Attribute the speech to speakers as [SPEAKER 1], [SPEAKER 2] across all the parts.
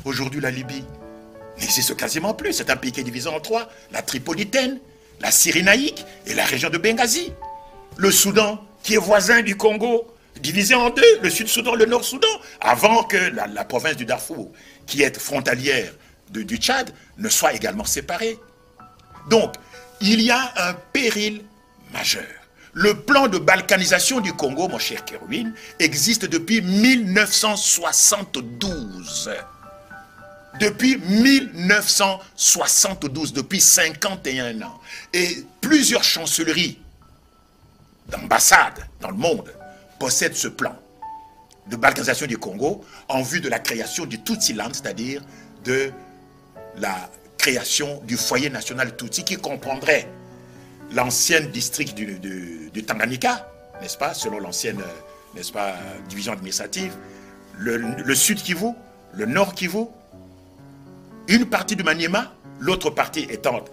[SPEAKER 1] Aujourd'hui, la Libye n'existe quasiment plus. C'est un pays qui est divisé en trois. La Tripolitaine, la Cyrénaïque et la région de Benghazi. Le Soudan, qui est voisin du Congo, divisé en deux. Le Sud-Soudan, le Nord-Soudan. Avant que la province du Darfour, qui est frontalière du Tchad, ne soit également séparée. Donc, il y a un péril majeur. Le plan de balkanisation du Congo, mon cher Kérouine, existe depuis 1972. Depuis 1972, depuis 51 ans. Et plusieurs chancelleries d'ambassades dans le monde possèdent ce plan de balkanisation du Congo en vue de la création du Tutsi-land, c'est-à-dire de la création du foyer national Tutsi qui comprendrait l'ancienne district du Tanganyika, n'est-ce pas, selon l'ancienne, n'est-ce pas, division administrative, le sud Kivu, le nord Kivu, une partie du Maniema, l'autre partie étant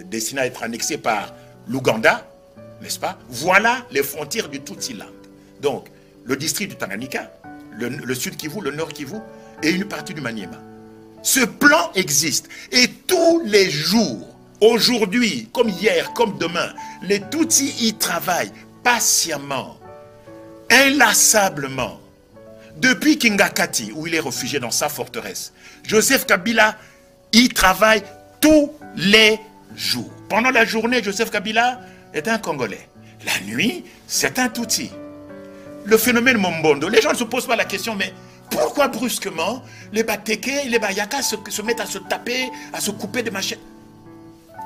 [SPEAKER 1] destinée à être annexée par l'Ouganda, n'est-ce pas? Voilà les frontières du Tutsi-land. Donc, le district du Tanganyika, le sud Kivu, le nord Kivu et une partie du Maniema. Ce plan existe et tous les jours, aujourd'hui, comme hier, comme demain, les Tutsis y travaillent patiemment, inlassablement. Depuis Kingakati, où il est réfugié dans sa forteresse, Joseph Kabila y travaille tous les jours. Pendant la journée, Joseph Kabila est un Congolais. La nuit, c'est un Tutsi. Le phénomène Mombondo, les gens ne se posent pas la question, mais pourquoi brusquement les Bateke et les Bayaka se mettent à se taper, à se couper des machettes?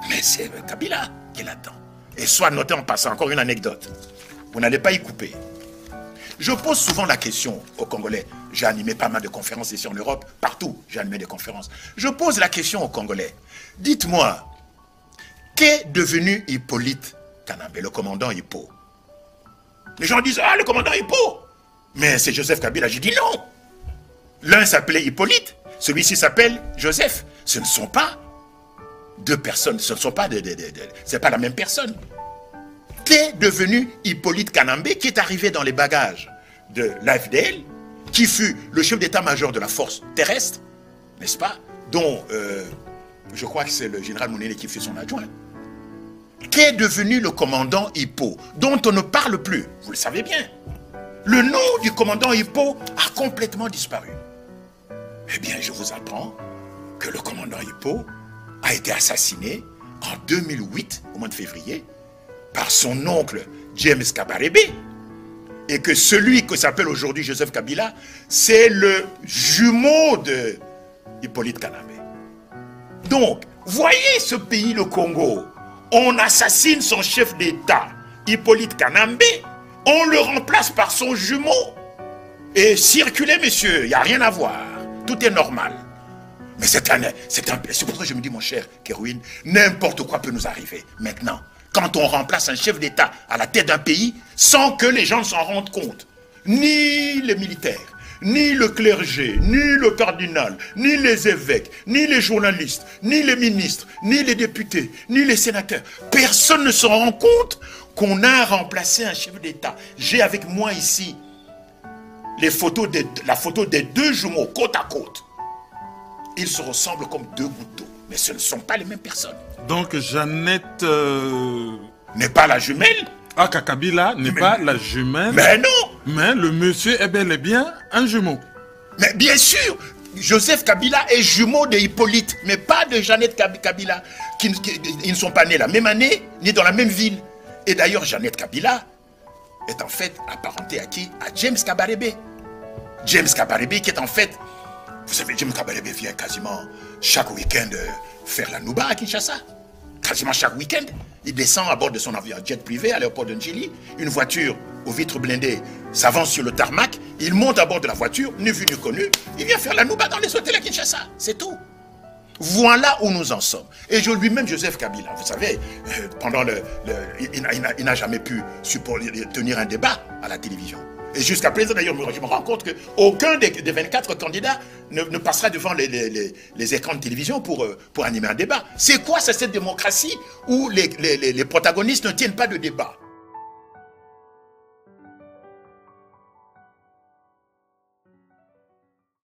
[SPEAKER 1] Mais c'est Kabila qui l'attend. Et soit noté en passant, encore une anecdote. Vous n'allez pas y couper. Je pose souvent la question aux Congolais. J'ai animé pas mal de conférences ici en Europe, partout j'ai animé des conférences. Je pose la question aux Congolais. Dites-moi, qu'est devenu Hippolyte Kanambe, le commandant Hippo? Les gens disent, ah, le commandant Hippo. Mais c'est Joseph Kabila. J'ai dit non. L'un s'appelait Hippolyte, celui-ci s'appelle Joseph. Ce ne sont pas deux personnes, ce ne sont pas c'est pas la même personne. Qu'est devenu Hippolyte Kanambe, qui est arrivé dans les bagages de l'AFDL, qui fut le chef d'état-major de la force terrestre, n'est-ce pas, dont je crois que c'est le général Mounene qui fut son adjoint. Qu'est devenu le commandant Hippo, dont on ne parle plus, vous le savez bien. Le nom du commandant Hippo a complètement disparu. Eh bien, je vous apprends que le commandant Hippo a été assassiné en 2008, au mois de février, par son oncle James Kabarebe, et que celui que s'appelle aujourd'hui Joseph Kabila, c'est le jumeau de Hippolyte Kanambe. Donc, voyez ce pays, le Congo, on assassine son chef d'État, Hippolyte Kanambe, on le remplace par son jumeau. Et circulez, messieurs, il n'y a rien à voir, tout est normal. Mais c'est pour ça que je me dis, mon cher Kérouine, n'importe quoi peut nous arriver maintenant. Quand on remplace un chef d'État à la tête d'un pays, sans que les gens s'en rendent compte. Ni les militaires, ni le clergé, ni le cardinal, ni les évêques, ni les journalistes, ni les ministres, ni les députés, ni les sénateurs. Personne ne s'en rend compte qu'on a remplacé un chef d'État. J'ai avec moi ici la photo des deux jumeaux côte à côte. Ils se ressemblent comme deux gouttes d'eau, mais ce ne sont pas les mêmes personnes.
[SPEAKER 2] Donc Jeannette...
[SPEAKER 1] n'est pas la jumelle.
[SPEAKER 2] Ah, Kabila n'est pas la jumelle.
[SPEAKER 1] Mais non.
[SPEAKER 2] Mais le monsieur est bel et bien un jumeau.
[SPEAKER 1] Mais bien sûr, Joseph Kabila est jumeau de Hippolyte, mais pas de Jeannette Kabila. Ils ne sont pas nés la même année, ni dans la même ville. Et d'ailleurs, Jeannette Kabila est en fait apparentée à qui? À James Kabarebe. James Kabarebe qui est en fait... Vous savez, James Kabarebe vient quasiment chaque week-end faire la Nouba à Kinshasa. Quasiment chaque week-end. Il descend à bord de son avion jet privé à l'aéroport de Njili. Une voiture aux vitres blindées s'avance sur le tarmac. Il monte à bord de la voiture, ni vu ni connu. Il vient faire la Nouba dans les hôtels à Kinshasa. C'est tout. Voilà où nous en sommes. Et lui-même, Joseph Kabila, vous savez, pendant il n'a jamais pu tenir un débat à la télévision. Et jusqu'à présent, d'ailleurs, je me rends compte qu'aucun des 24 candidats ne passera devant les écrans de télévision pour animer un débat. C'est quoi cette démocratie où les protagonistes ne tiennent pas de débat?